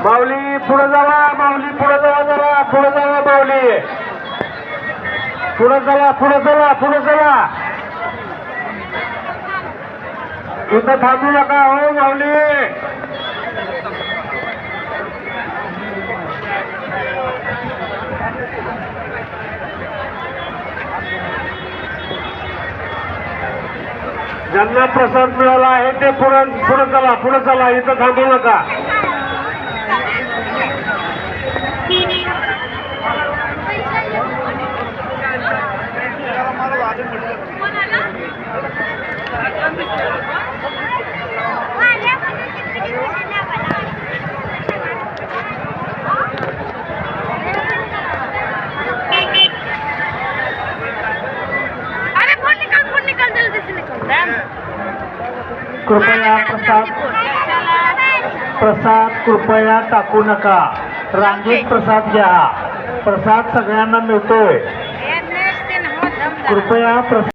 माऊली पुढे जावा, माऊली पुढे जावा, जरा पुढे जावा, माऊली पुढे चला, पुढे चला, पुढे चला. इथं थांबू नका हो माऊली. ज्यांना प्रसाद मिळाला आहे ते पुढे पुढे चला, पुढे चला, इथं थांबू नका. कृपया प्रसाद कृपया टाकू नका. रांगेत प्रसाद घ्या. प्रसाद सगळ्यांना मिळतोय. कृपया प्रसाद